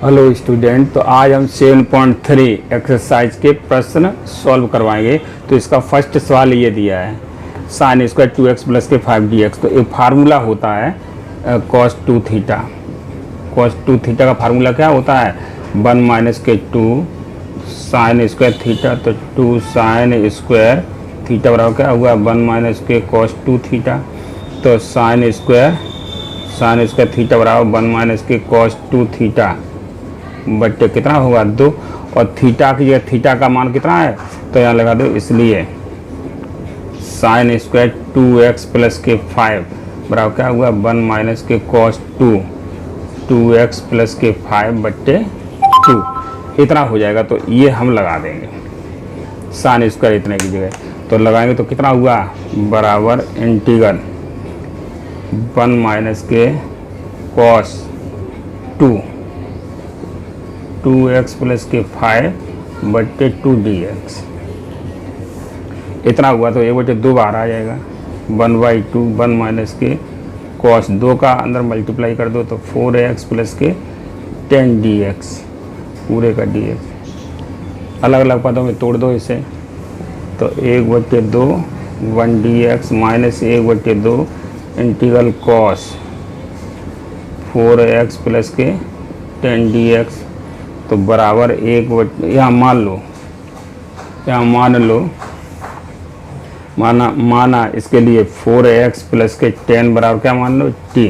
Hello student, तो आज हम 7.3 एक्सरसाइज के प्रश्न सॉल्व करवाएंगे। तो इसका फर्स्ट सवाल ये दिया है साइन स्क्वायर 2x प्लस के 5dx। तो एक फार्मूला होता है cos 2 थीटा। cos 2 थीटा का फार्मूला क्या होता है 1 माइनस के 2 साइन स्क्वायर थीटा। तो 2 साइन स्क्वायर थीटा बराबर क्या हुआ 1 माइनस के cos 2 थीटा। तो साइन स्क्वायर थीटा बराबर 1 माइनस के cos 2 थीटा बट्टे कितना होगा 2। और थीटा की जगह थीटा का मान कितना है तो यहाँ लगा दो, इसलिए साइन स्क्वायर 2x प्लस के 5 बराबर क्या हुआ 1 माइनस के cos 2x प्लस के 5 बट्टे 2 इतना हो जाएगा। तो ये हम लगा देंगे साइन स्क्वायर इतने की जगह। तो लगाएंगे तो कितना हुआ बराबर इंटीग्रल 1 माइनस के cos 2x प्लस के 5 बट्टे 2dx इतना हुआ। तो 1/2 बाहर आ जाएगा 1/2 1 माइनस के cos 2 का अंदर मल्टीप्लाई कर दो तो 4x प्लस के 10dx पूरे का dx अलग अलग पदों में तोड़ दो इसे। तो 1/2 1dx minus 1/2 integral cos 4x plus के 10dx तो बराबर यहाँ मान लो माना इसके लिए 4x प्लस के 10 बराबर क्या मान लो t।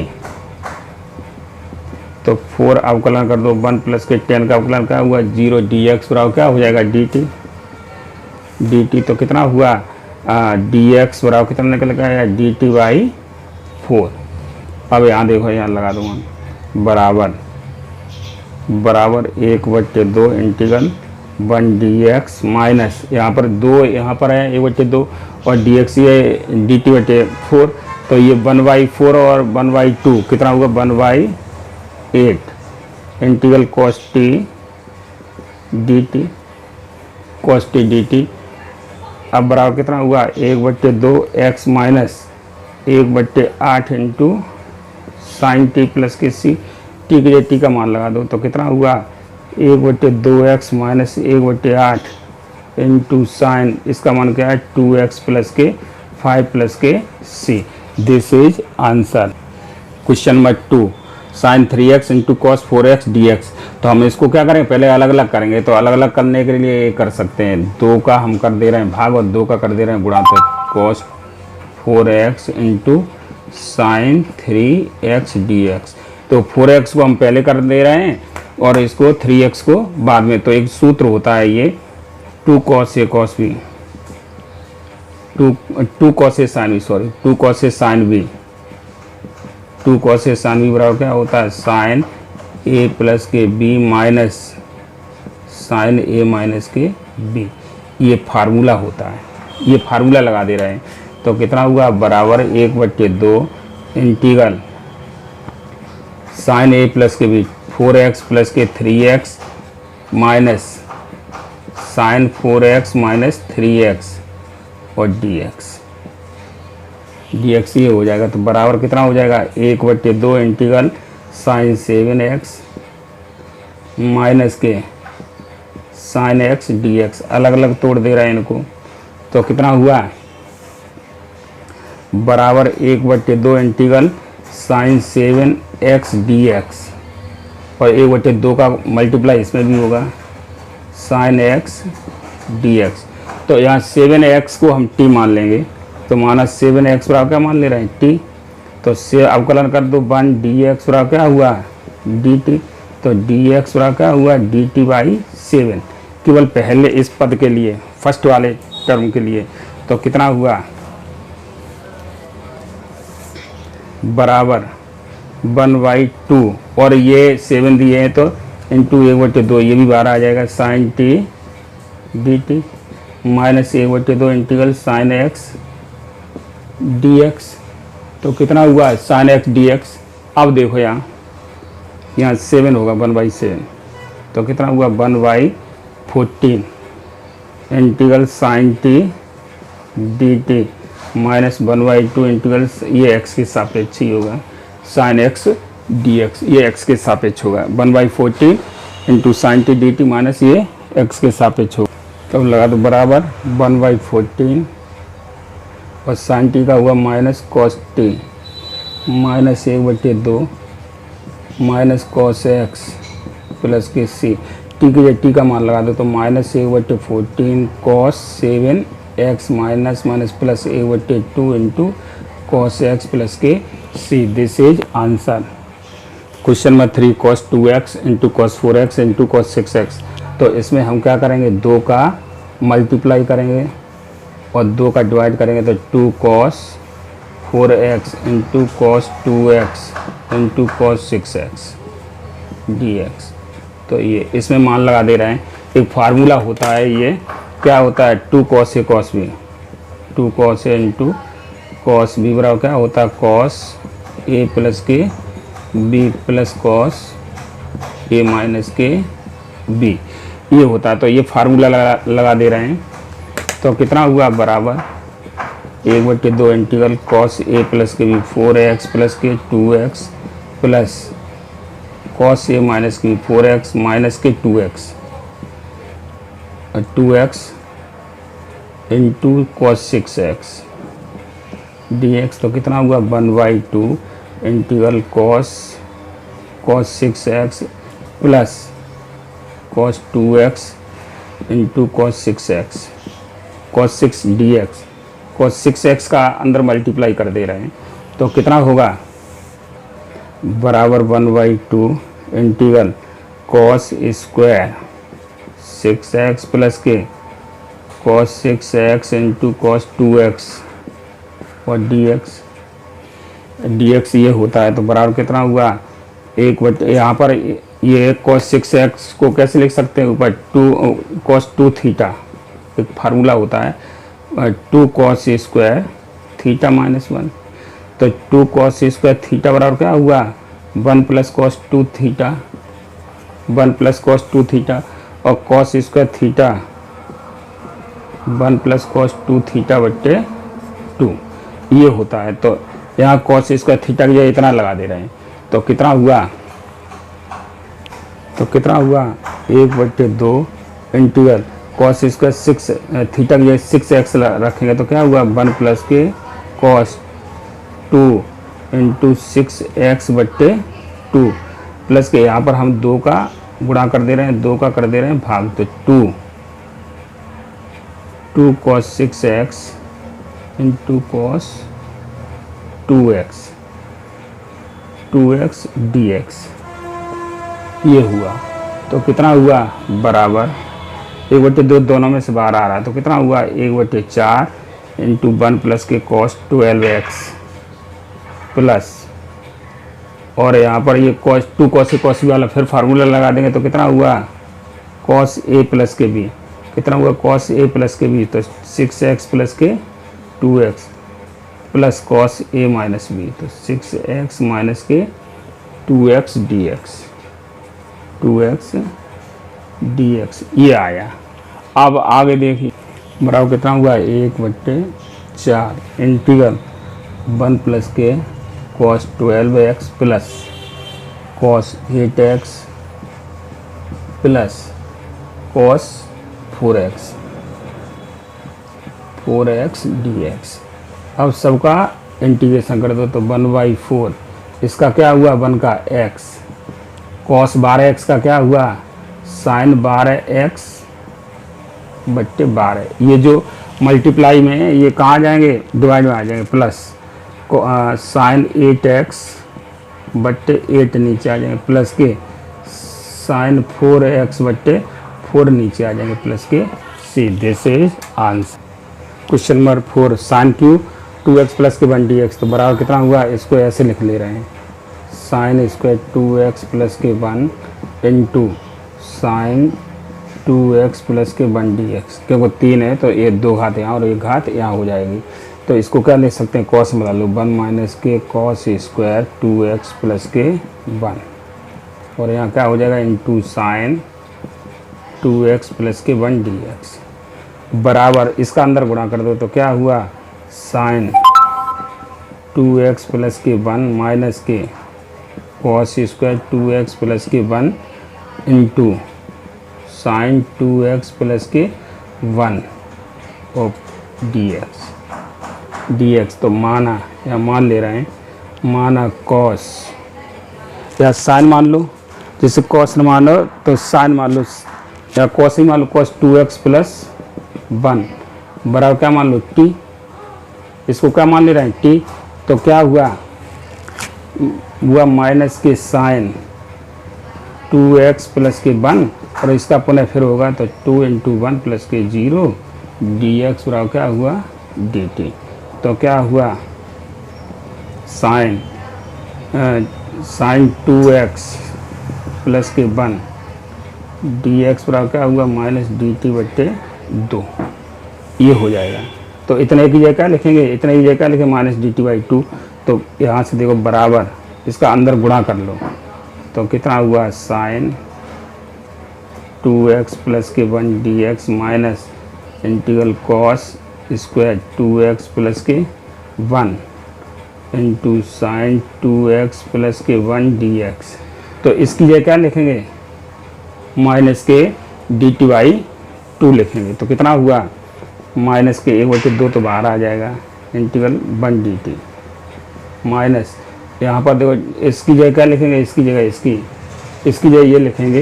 तो 4 अवकलन कर दो 1 प्लस के 10 का अवकलन क्या हुआ 0 dx बराबर क्या हो जाएगा dt। तो कितना हुआ dx बराबर कितना निकल गया dt/4। अब यहाँ देखो यहाँ लगा दूंगा बराबर 1/2 इंटीग्रल 1dx माइनस यहाँ पर 2 यहाँ पर है 1/2 और dx ये dt/4। तो ये 1/4 और 1/2 कितना होगा 1/8 इंटीग्रल cos t dt। अब बराबर कितना हुआ 1/2 x minus 1/8 into sine T plus के सी टी के लिए टी का मान लगा दो। तो कितना हुआ 1/2x माइनस 1/8 इंटू साइन इसका मान क्या है 2x प्लस के 5 प्लस के C. This is answer. Question number 2 sine 3x into cos 4x dx। तो हम इसको क्या करें पहले अलग अलग करेंगे। तो अलग अलग करने के लिए कर सकते हैं 2 का हम कर दे रहे हैं भाग और 2 का कर दे रहे हैं गुणा। तो cos 4x into sine 3x dx। तो 4x को हम पहले कर दे रहे हैं और इसको 3x को बाद में। तो एक सूत्र होता है ये 2 cos A cos B 2 cos A sin B sorry 2 cos A sin B 2 cos A sin B बराबर क्या होता है साइन A प्लस के B minus sine A minus के B। ये फार्मूला होता है, ये फार्मूला लगा दे रहे हैं। तो कितना हुआ बराबर 1/2 इंटीग्रल साइन A प्लस के B 4x प्लस के 3x minus sign 4x minus 3x और dx ये हो जाएगा। तो बराबर कितना हो जाएगा 1/2 इंटीग्रल साइन 7x माइनस के साइन x dx अलग अलग तोड़ दे रहा है इनको। तो कितना हुआ बराबर 1/2 इंटीग्रल साइन 7x dx और 1/2 का मल्टीप्लाई इसमें भी होगा साइन x dx। तो यहाँ 7x को हम t मान लेंगे। तो माना 7x बराबर क्या मान ले रहे हैं t। तो से अवकलन कर दो 1 dx बराबर क्या हुआ dt। तो dx बराबर क्या हुआ dt/7 केवल पहले इस पद के लिए फर्स्ट वाले टर्म के लिए। तो कितना हुआ बराबर 1/2 और ये 7 दिए हैं तो इंटू 1/2 ये भी बाहर आ जाएगा sine T dt minus 1/2 integral sine x dx। तो कितना हुआ साइन x dx। अब देखो यहाँ 7 होगा 1/7 तो कितना हुआ 1/14 integral sine T dt minus 1/2 integral ये x के सापेक्ष ही होगा साइन x dx ये x के सापेक्ष होगा 1/14 into sine T D T minus ये एक्स के सापेक्ष हो, तब लगा दो बराबर 1/14 और साइन टी का हुआ minus cos T minus 1/2 minus cos x plus के सी, टी की जगह टी का मान लगा दो तो minus 1/14 cos 7 x minus minus plus 1/2 into cos x plus के C. This is answer. Question number 3 cos 2x into cos 4x into cos 6x। तो इसमें हम क्या करेंगे, 2 का मल्टीप्लाई करेंगे और 2 का डिवाइड करेंगे तो 2 cos 4x into cos 2x into cos 6x dx। तो ये इसमें मान लगा दे रहे हैं। एक फार्मूला होता है, ये क्या होता है, 2 cos A cos B, 2 cos A into cos B बराबर क्या होता है, कॉस ए प्लस के B plus cos A minus के बी, ये होता है। तो ये फार्मूला लगा दे रहे हैं। तो कितना हुआ, बराबर 1/2 इंटीग्रल कॉस ए प्लस के बी 4x प्लस के 2x plus cos A minus की 4x माइनस के 2x और 2x into cos 6x dx। तो कितना हुआ, 1/2 integral cos 6x plus cos 2x into cos 6x cos 6 dx। Cos 6x का अंदर मल्टीप्लाई कर दे रहे हैं तो कितना होगा, बराबर 1/2 integral cos square 6x plus के cos 6x into cos 2x और dx ये होता है। तो बराबर कितना हुआ, 1/, यहाँ पर ये कॉस 6x को कैसे लिख सकते हैं, ऊपर 2 कॉस 2 थीटा, एक फार्मूला होता है 2 कॉस स्क्वायर थीटा माइनस 1। तो 2 कॉस स्क्वायर थीटा बराबर क्या हुआ, 1 plus cos 2 theta, 1 plus cos 2 theta और cos square theta 1 plus cos 2 theta बट्टे 2, ये होता है। तो यहाँ कॉस स्क्वायर थीटा की जगह इतना लगा दे रहे हैं तो कितना हुआ, 1/2 इंटीग्रल कॉस स्क्वायर 6 थीटा की जगह 6x रखेंगे तो क्या हुआ, 1 प्लस के कॉस 2 इंटू 6x बट्टे 2 प्लस के यहाँ पर हम 2 का गुणा कर दे रहे हैं, 2 का कर दे रहे हैं भाग, तो 2 cos 6x into cos 2x dx, ये हुआ। तो कितना हुआ, बराबर 1/2 दोनों में से बाहर आ रहा है तो कितना हुआ, 1/4 इंटू 1 प्लस के कॉस 12x प्लस, और यहाँ पर ये cos 2 cos A cos B वाला फिर फार्मूला लगा देंगे तो कितना हुआ, कॉस ए प्लस के बी, कितना हुआ, कॉस ए प्लस के बी, तो 6x प्लस के 2x plus cos A minus B, तो 6x माइनस के 2x dx ये आया। अब आगे देखिए, बराबर कितना हुआ, 1/4 इंटीग्रल 1 प्लस के cos 12x plus cos 8x plus cos 4x dx। अब सबका इंटीग्रेशन कर दो तो 1/4, इसका क्या हुआ, 1 का x, कॉस 12x का क्या हुआ, साइन 12x बट्टे 12। ये जो मल्टीप्लाई में है ये कहाँ जाएंगे, डिवाइड में आ जाएंगे, प्लस साइन 8x बट्टे 8 नीचे आ जाएंगे प्लस के साइन 4x बट्टे 4 नीचे आ जाएंगे प्लस के C. This is answer. Question number 4 sine cube 2x plus के 1 dx। तो बराबर कितना हुआ, इसको ऐसे लिख ले रहे हैं, साइन स्क्वायर 2x प्लस के 1 इंटू साइन 2x प्लस के 1 dx, क्योंकि 3 है तो ये 2 घात यहाँ और 1 घात यहाँ हो जाएगी। तो इसको क्या लिख सकते हैं, कॉस में डालो 1 माइनस के कॉस स्क्वायर 2x प्लस के 1, और यहाँ क्या हो जाएगा, इंटू साइन 2x प्लस के 1 dx बराबर, इसका अंदर गुणा कर दो तो क्या हुआ, साइन 2x प्लस के 1 माइनस के कॉस स्क्वायर 2x प्लस के 1 इंटू साइन 2x प्लस के 1 ऑफ dx। तो माना या मान ले रहे हैं, माना कॉस या साइन मान लो, जैसे कॉस न मानो तो साइन मान लो या कॉस ही मान लो, कॉस 2x प्लस 1 बराबर क्या मान लो t। इसको क्या मान ले रहे हैं t। तो क्या हुआ माइनस के साइन 2x प्लस के 1 और इसका पुनः फिर होगा तो 2 इंटू 1 प्लस के 0 dx बराबर क्या हुआ dt। तो क्या हुआ साइन 2x प्लस के 1 dx बराबर क्या हुआ माइनस dt/2। ये हो जाएगा। तो इतने की जगह क्या लिखेंगे, इतने की जगह क्या लिखेंगे माइनस dt/2। तो यहाँ से देखो बराबर इसका अंदर गुणा कर लो तो कितना हुआ साइन 2x प्लस के 1 dx minus integral cos square 2x plus के 1 इंटू साइन 2x प्लस के 1 dx। तो इसकी जगह क्या लिखेंगे माइनस के dt/2 लिखेंगे। तो कितना हुआ माइनस के 1/2 तो बाहर आ जाएगा इंटीग्रल 1 dt माइनस यहाँ पर देखो इसकी जगह क्या लिखेंगे, इसकी जगह इसकी जगह ये लिखेंगे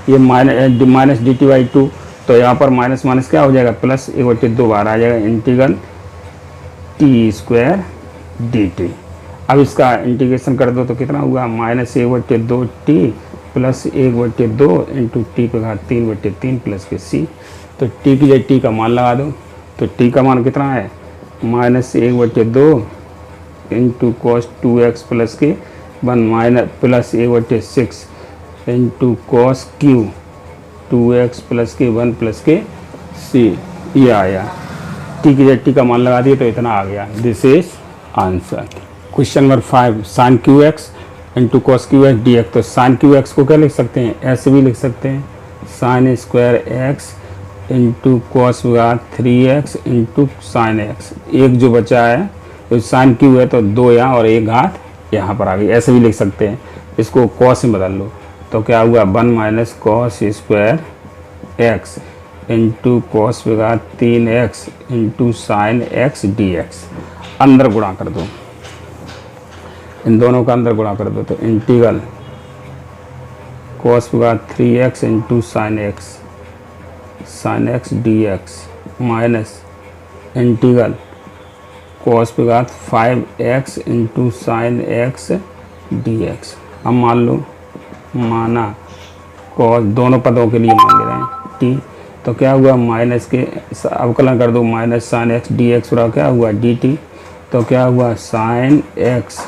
ये माइनस dt/2। तो यहाँ पर माइनस माइनस क्या हो जाएगा प्लस 1/2 बाहर आ जाएगा इंटीग्रल t² dt। अब इसका इंटीग्रेशन कर दो तो कितना हुआ minus 1/2 t plus 1/2 into T पे घात 3/3 प्लस के c। तो t की जगह t का मान लगा दो। तो t का मान कितना है minus 1/2 into cos 2x plus के 1 minus plus 1/6 into cos Q 2x plus के 1 प्लस के c। ये आया t की जगह t का मान लगा दिए तो इतना आ गया। This is answer. Question number 5 sine QX into cos QX dx। तो साइन QX को क्या लिख सकते हैं, ऐसे भी लिख सकते हैं sine square x into cos 3x into sine x। एक जो बचा है तो साइन क्यू है तो 2 यहाँ और 1 घात यहाँ पर आ गई, ऐसे भी लिख सकते हैं। इसको कॉस में बदल लो तो क्या हुआ 1 minus cos square x into cos 3x into sine x dx। अंदर गुणा कर दो, इन दोनों का अंदर गुणा कर दो तो integral cos 3x into sine x dx minus integral cos 5x into sine x dx। अब मान लो माना कॉस दोनों पदों के लिए मान ले रहे हैं t। तो क्या हुआ माइनस के अवकलन कर दो माइनस साइन x dx बराबर क्या हुआ dt। तो क्या हुआ साइन x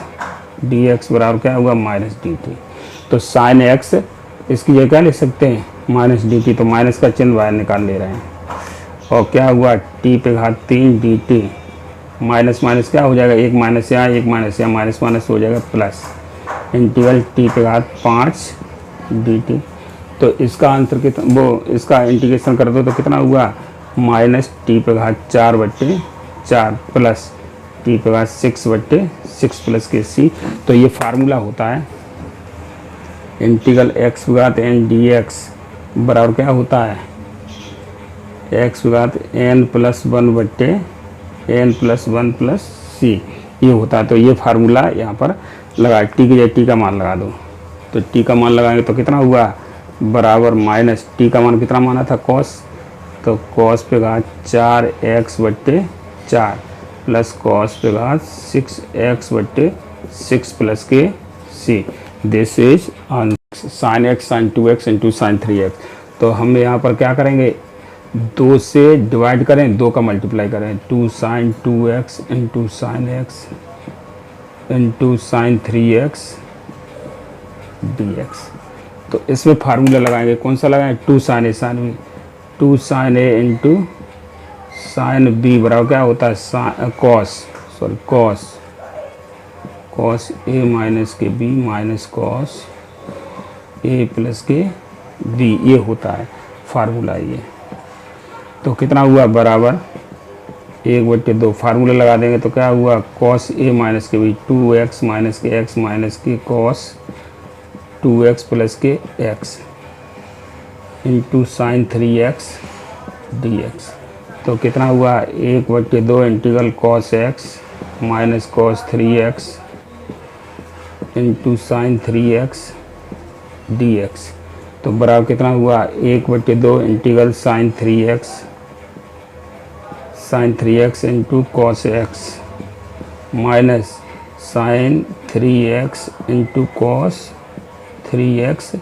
dx बराबर क्या हुआ माइनस dt। तो साइन x इसकी जगह क्या लिख सकते हैं माइनस dt। तो माइनस का चिन्ह बाहर निकाल ले रहे हैं और क्या हुआ t पे घात 3 dt माइनस माइनस क्या हो जाएगा, एक माइनस यहाँ एक माइनस यहाँ माइनस माइनस हो जाएगा प्लस इंटीग्रल t पे घात 5 dt। तो इसका आंसर कितना वो इसका इंटीग्रेशन कर दो तो कितना हुआ माइनस t पे घात 4/4 प्लस t पे घात 6/6 प्लस के c। तो ये फार्मूला होता है इंटीग्रल x पे घात n dx बराबर क्या होता है x पे घात n plus 1/n plus 1 plus c ये होता है। तो ये फार्मूला यहाँ पर लगा t की जगह t का मान लगा दो। तो t का मान लगाएंगे तो कितना हुआ बराबर माइनस t का मान कितना माना था कॉस। तो कॉस पे घात 4x/4 प्लस कॉस पे घात 6x/6 प्लस के c। This is sine x sine 2x into sine 3x। तो हम यहाँ पर क्या करेंगे 2 से डिवाइड करें 2 का मल्टीप्लाई करें 2 sine 2x into sine x into sine 3x dx। तो इसमें फार्मूला लगाएंगे, कौन सा लगाएं 2 साइन ए साइन बी 2 साइन ए इंटू साइन बी बराबर क्या होता है कॉस ए माइनस के B minus cos A plus के बी। ये होता है फार्मूला ये। तो कितना हुआ बराबर 1/2 फार्मूला लगा देंगे तो क्या हुआ कॉस ए माइनस के बी 2x माइनस के x माइनस के कॉस 2x प्लस के x into sine 3x dx। तो कितना हुआ 1/2 integral cos x minus cos 3x into sine 3x dx। तो बराबर कितना हुआ 1/2 integral sine 3x into cos x minus sine 3x into cos 3x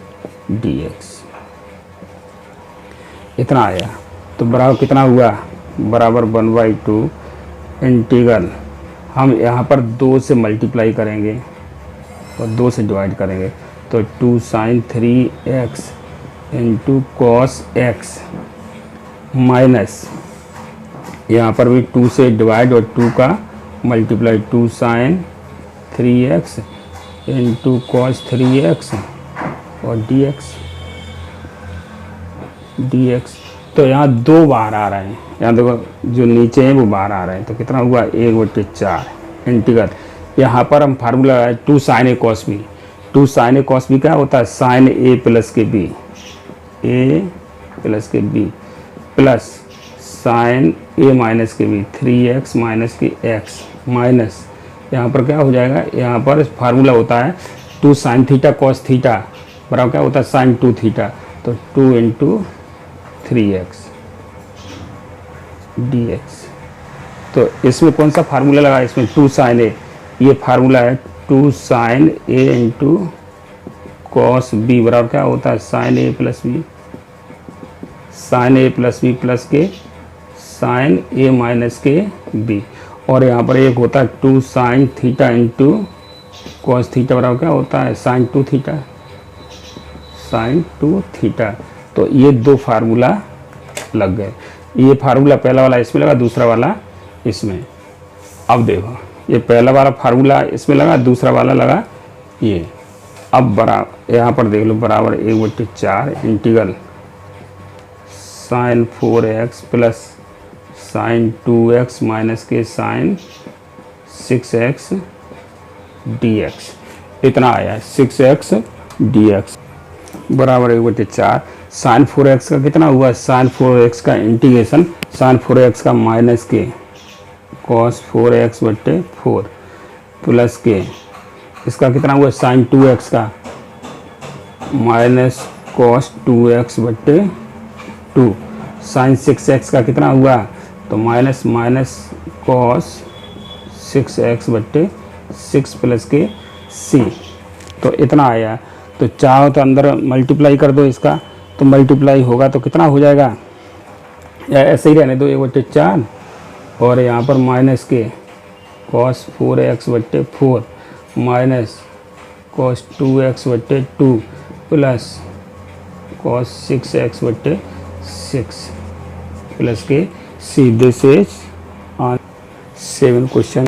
dx। इतना आया। तो बराबर कितना हुआ बराबर 1/2 इंटीग्रल, हम यहाँ पर 2 से मल्टीप्लाई करेंगे और 2 से डिवाइड करेंगे, तो 2 sine 3x into cos x minus यहाँ पर भी 2 से डिवाइड और 2 का multiply, 2 sine 3x into cos 3x और dx। तो यहाँ 2 बाहर आ रहे हैं, यहाँ देखो जो नीचे हैं वो बाहर आ रहे हैं। तो कितना हुआ 1/4 इंटीग्रल, यहाँ पर हम फार्मूला है 2 साइन ए कॉस बी। 2 साइन ए कॉस बी क्या होता है साइन ए प्लस के बी, ए प्लस के बी प्लस साइन ए माइनस के बी 3x माइनस के x माइनस यहाँ पर क्या हो जाएगा, यहाँ पर फार्मूला होता है 2 साइन थीटा कॉस थीटा बराबर क्या होता है साइन 2 थीटा। तो 2 इंटू 3x dx। तो इसमें कौन सा फार्मूला लगा, इसमें 2 साइन ए, ये फार्मूला है 2 साइन ए इंटू कॉस बी बराबर क्या होता है साइन ए प्लस बी, साइन ए प्लस बी प्लस के साइन ए माइनस के बी। और यहाँ पर एक होता है 2 sine theta into cos theta बराबर क्या होता है साइन 2 थीटा, साइन 2 थीटा। तो ये 2 फार्मूला लग गए, ये फार्मूला पहला वाला इसमें लगा, दूसरा वाला इसमें। अब देखो ये पहला वाला फार्मूला इसमें लगा, दूसरा वाला लगा ये। अब बराबर यहाँ पर देख लो बराबर 1/4 integral sine 4x plus sine 2x minus के साइन 6x dx। इतना आया 6x dx बराबर 1/4। साइन 4x का कितना हुआ, साइन 4x का इंटीग्रेशन साइन 4x का माइनस के कॉस 4x/4 प्लस के इसका कितना हुआ साइन 2x का minus cos 2x/2 sign 6x का कितना हुआ, तो माइनस कॉस 6x/6 प्लस के c। तो इतना आया। तो चाहो तो अंदर मल्टीप्लाई कर दो इसका, तो मल्टीप्लाई होगा तो कितना हो जाएगा, या ऐसे ही रहने दो 1/4 और यहाँ पर माइनस के cos 4x/4 minus cos 2x/2 plus cos 6x/6 plus के C. This is 7 question.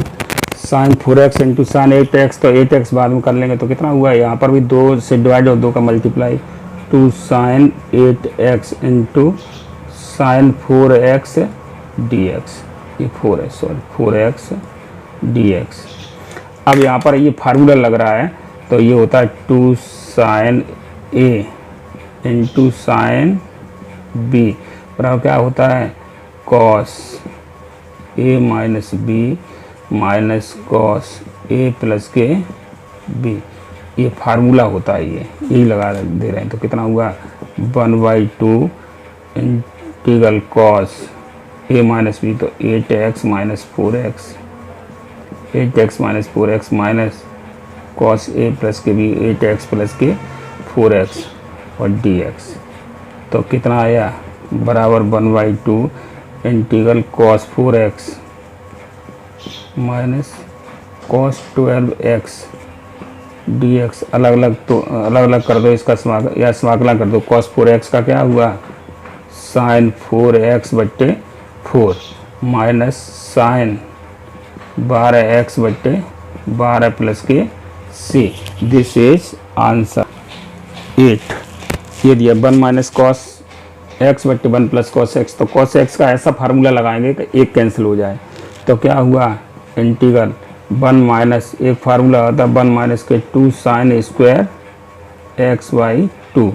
Sine 4x into sine 8x, तो 8x बाद में कर लेंगे। तो कितना हुआ, यहाँ पर भी 2 से डिवाइड और 2 का multiply, 2 sine 8x into sine 4x dx, ये 4 है सॉरी 4x dx। अब यहाँ पर ये फार्मूला लग रहा है, तो ये होता है 2 sine a into sine b बराबर क्या होता है cos a minus B minus cos a plus के b। ये फार्मूला होता है, ये यही लगा दे रहे हैं। तो कितना हुआ 1/2 integral cos a minus B, तो 8x minus 4x 8x minus 4x minus cos a plus के b 8x प्लस के 4x और dx। तो कितना आया बराबर 1/2 integral cos 4x minus cos 12x dx। अलग अलग कर दो इसका समाकलन कर दो। कॉस 4x का क्या हुआ sine 4x/4 minus sine 12x/12 plus के c। This is answer 8। ये दिया 1 minus cos x/1 plus cos x। तो कॉस x का ऐसा फार्मूला लगाएंगे कि एक कैंसिल हो जाए। तो क्या हुआ इंटीग्रल 1 माइनस एक फार्मूला होता है 1 माइनस के 2 sine square x by two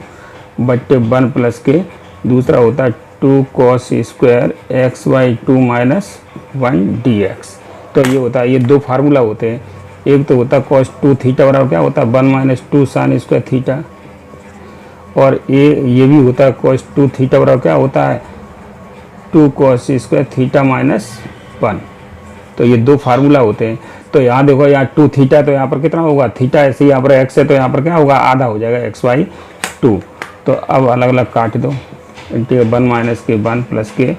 बट्टे 1 प्लस के दूसरा होता है 2 cos square x by two minus 1 D x. तो ये होता है, ये दो फार्मूला होते हैं। एक तो होता है कॉस 2 थीटा बराबर क्या होता है 1 माइनस 2 साइन स्क्वायर थीटा, और ये भी होता है कॉस 2 थीटा बराबर क्या होता है 2 कॉस स्क्वायर थीटा माइनस 1। तो ये दो फार्मूला होते हैं। तो यहाँ देखो, यहाँ 2 थीटा, तो यहाँ पर कितना होगा थीटा, ऐसे ही यहाँ पर एक्स है तो यहाँ पर क्या होगा आधा हो जाएगा एक्स वाई टू। तो अब अलग अलग काट दो, इंटीग्रल 1 माइनस के 1 प्लस के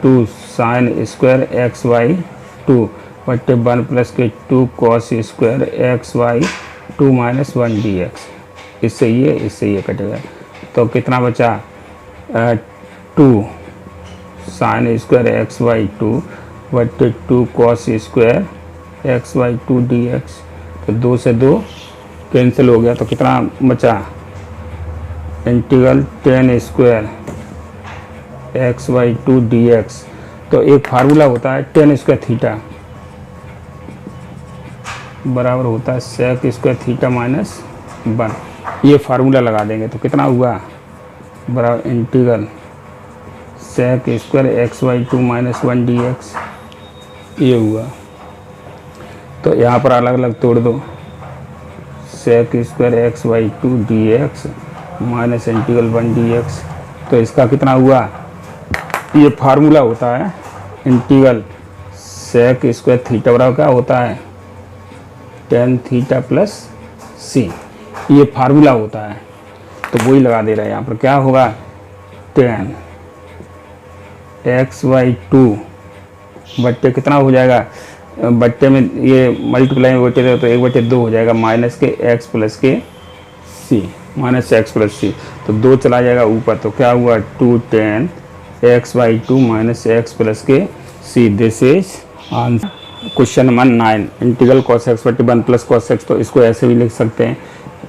2 sine square x by two बट्टे 1 प्लस के 2 cos square x by two minus 1 D X. इससे ये कटेगा तो कितना बचा 2 sine square x by two बट्टे 2 cos square x by two D x. तो 2 से 2 कैंसिल हो गया, तो कितना बचा integral 10 square x by two D x. तो एक फार्मूला होता है 10 स्क्वायर थीटा बराबर होता है सेक स्क्वायर थीटा माइनस 1। ये फार्मूला लगा देंगे तो कितना हुआ बराबर integral sec square x by two minus 1 D X, ये हुआ। तो यहाँ पर अलग अलग तोड़ दो, sec square x by two D x minus integral 1 D x. तो इसका कितना हुआ, ये फार्मूला होता है इंटीग्रल सेक स्क्वायर थीटा बराबर क्या होता है tan थीटा प्लस सी, ये फार्मूला होता है। तो वही लगा दे रहा है यहाँ पर, क्या होगा tan एक्स वाई टू बट्टे कितना हो जाएगा, बट्टे में ये मल्टीप्लाई में बट्टे तो 1/2 हो जाएगा माइनस के एक्स प्लस के सी माइनस एक्स प्लस सी। तो 2 चला जाएगा ऊपर, तो क्या हुआ 2 tan x by two minus x plus के C. This is answer question number 9 integral cos x बट्टे 1 प्लस कॉस एक्स। तो इसको ऐसे भी लिख सकते हैं,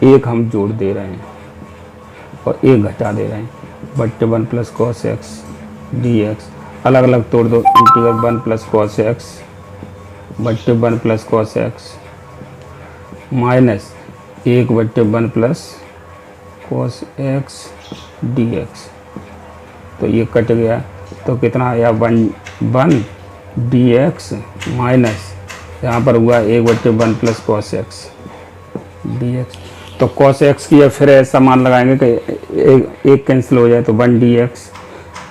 एक हम जोड़ दे रहे हैं और एक घटा दे रहे हैं बट्टे 1 plus cos x D x. अलग अलग तोड़ दो, इंटीग्रल 1 प्लस कॉस एक्स बट्टे 1 प्लस कॉस एक्स माइनस 1 बट्टे 1 plus cos x D x. तो ये कट गया, तो कितना आया 1 डी एक्स माइनस यहाँ पर हुआ 1/1 plus cos x D x. तो कॉस एक्स की फिर ऐसा मान लगाएंगे कि एक कैंसिल हो जाए तो 1 डी एक्स,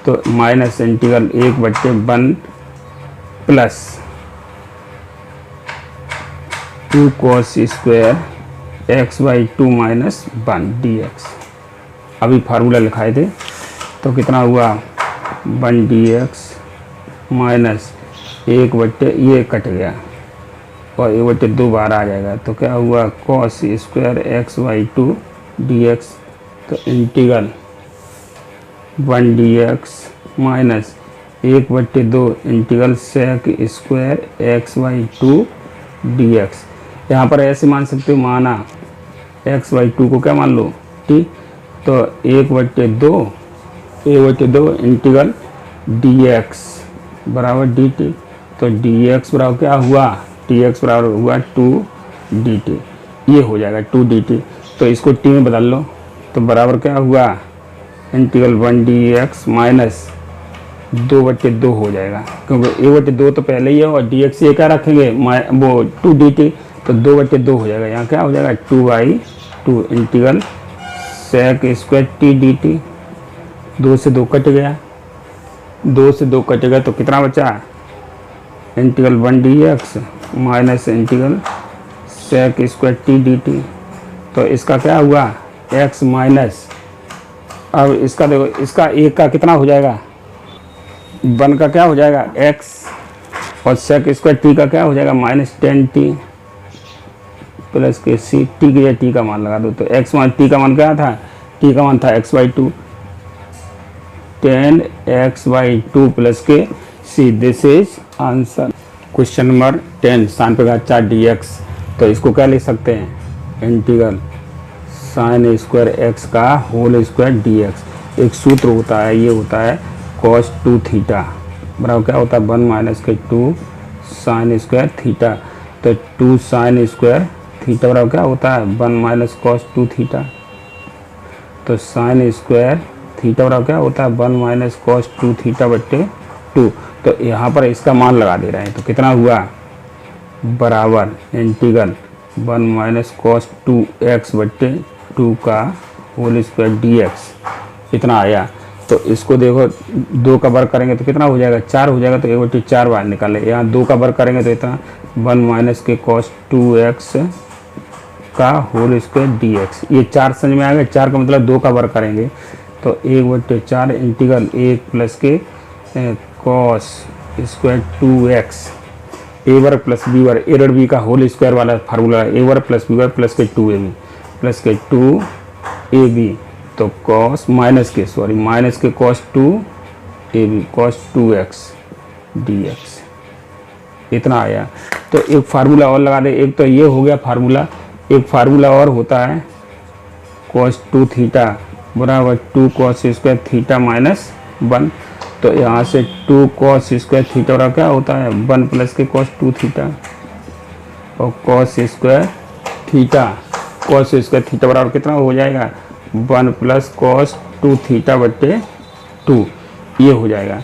तो minus integral 1/1 plus 2 cos square x by two minus 1 D X. अभी फार्मूला लिखाए थे, तो कितना हुआ 1 डी एक्स माइनस 1/, ये कट गया और 1/2 बार आ जाएगा। तो क्या हुआ cos square x by two D x. तो integral 1 D x minus 1/2 integral sec square x by two D x. यहाँ पर ऐसे मान सकते हो, माना एक्स वाई टू को क्या मान लो टी, तो 1/2 इंटीग्रल डी एक्स बराबर डी टी। तो डी एक्स बराबर क्या हुआ, टी एक्स बराबर हुआ 2 डी टी, ये हो जाएगा 2 डी टी। तो इसको टी में बदल लो, तो बराबर क्या हुआ इंटीग्रल 1 डी एक्स माइनस 2/2 हो जाएगा, क्योंकि 1/2 तो पहले ही है और डी एक्स ये क्या रखेंगे वो 2 डी टी, तो 2/2 हो जाएगा। यहाँ क्या हो जाएगा 2/2 integral sec square T D T. 2 से 2 कट गया, 2 से 2 कटेगा तो कितना बचा integral 1 D x minus integral sec square T D T. तो इसका क्या हुआ x माइनस, अब इसका देखो, इसका एक का कितना हो जाएगा 1 का क्या हो जाएगा x और सेक स्क्वायर टी का क्या हो जाएगा -10t प्लस के सी। टी की जगह टी का मान लगा दो, तो x मान टी का मान क्या था, टी का मान था x/2 10 x/2 प्लस के C. This is answer question number 10 sine पे घात 4 dx। तो इसको क्या लिख सकते हैं इंटीग्रल साइन स्क्वायर एक्स का होल स्क्वायर dx। एक सूत्र होता है, ये होता है cos 2 थीटा बराबर क्या होता है 1 माइनस के 2 साइन स्क्वायर थीटा। तो 2 साइन स्क्वायर थीटा बराबर क्या होता है 1 माइनस cos 2 थीटा। तो साइन स्क्वायर थीटा बराबर क्या होता है 1 माइनस कॉस 2 थीटा बट्टे 2। तो यहाँ पर इसका मान लगा दे रहे हैं, तो कितना हुआ बराबर इंटीग्रल 1 माइनस कॉस 2x बट्टे 2 का होल स्क्वायर dx इतना आया। तो इसको देखो 2 का वर्ग करेंगे तो कितना हो जाएगा 4 हो जाएगा, तो 1/4 बाहर निकाले। यहाँ 2 का वर्ग करेंगे तो इतना 1 माइनस के कॉस 2x का होल स्क्वायर dx। ये 4 समझ में आ गया। 4 का मतलब 2 का वर्ग करेंगे तो 1/4 इंटीग्रल 1 प्लस के कॉस स्क्वायर 2x ए वर्ग प्लस बी वर्ग ए बी का होल स्क्वायर वाला फार्मूला ए वर्ग प्लस बी वर्ग प्लस के 2ab प्लस के 2ab। तो कॉस माइनस के cos 2ab cos 2x dx इतना आया। तो एक फार्मूला और लगा दे। एक तो ये हो गया फार्मूला, एक फार्मूला और होता है कॉस 2 थीटा बराबर 2 कॉस स्क्वायर थीटा माइनस 1। तो यहाँ से 2 कॉस स्क्वायर थीटा बराबर क्या होता है 1 प्लस के कॉस 2 थीटा और कॉस स्क्वायर थीटा बराबर कितना हो जाएगा 1 प्लस कॉस 2 थीटा बट्टे 2 ये हो जाएगा।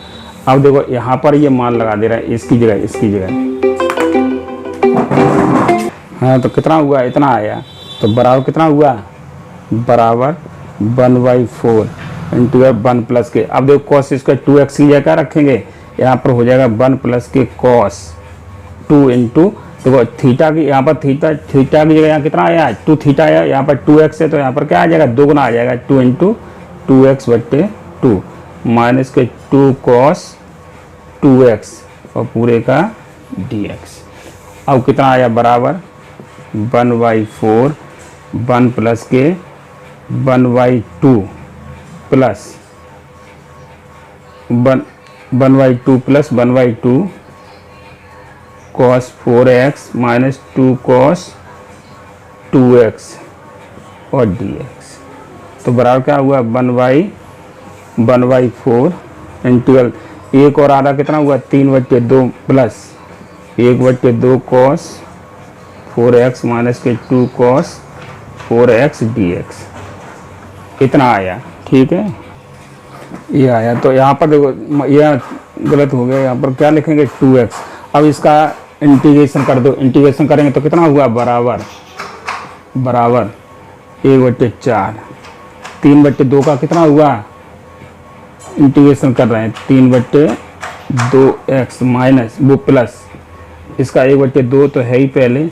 अब देखो यहाँ पर ये मान लगा दे रहा है इसकी जगह। हाँ तो कितना हुआ इतना आया। तो बराबर कितना हुआ बराबर 1/4 इंटीग्रल 1 प्लस के। अब देखो कॉस स्क्वायर 2x की जगह क्या रखेंगे यहाँ पर हो जाएगा 1 प्लस के कॉस 2 इंटू देखो थीटा की यहाँ पर थीटा की जगह यहाँ कितना आया 2 थीटा आया, यहाँ पर 2x है तो यहाँ पर क्या आ जाएगा 2 गुना आ जाएगा 2 इंटू 2x बट्टे 2 माइनस के 2 कॉस 2x और पूरे का dx। अब कितना आया बराबर 1/4 1 प्लस के 1/2 plus 1/2 plus 1/2 cos 4x minus 2 cos 2x और dx। तो बराबर क्या हुआ 1/4 इंटीग्रल एक और आधा कितना हुआ 3/2 प्लस 1/2 cos 4x माइनस के 2 cos 4x dx इतना आया। ठीक है ये आया। तो यहाँ पर देखो यह गलत हो गया, यहाँ पर क्या लिखेंगे 2x। अब इसका इंटीग्रेशन कर दो, इंटीग्रेशन करेंगे तो कितना हुआ बराबर 1/4 3/2 का कितना हुआ इंटीग्रेशन कर रहे हैं 3/2x माइनस वो प्लस इसका 1/2 तो है ही पहले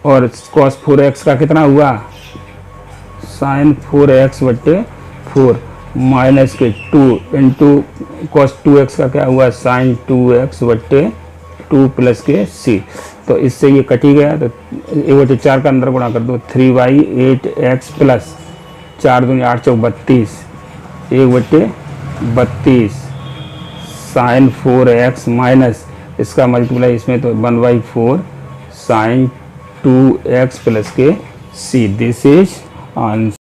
और cos 4x का कितना हुआ sin 4x/4 माइनस के 2 इंटू cos 2x का क्या हुआ sin 2x/2 प्लस के c। तो इससे ये कट ही गया तो 1/4 का अंदर गुणा कर दो 3/8x प्लस 4 दूनी 8 चौक 32 1/32 sin 4x माइनस इसका मल्टीप्लाई इसमें तो 1/4 sin 2x प्लस के c। This is answer.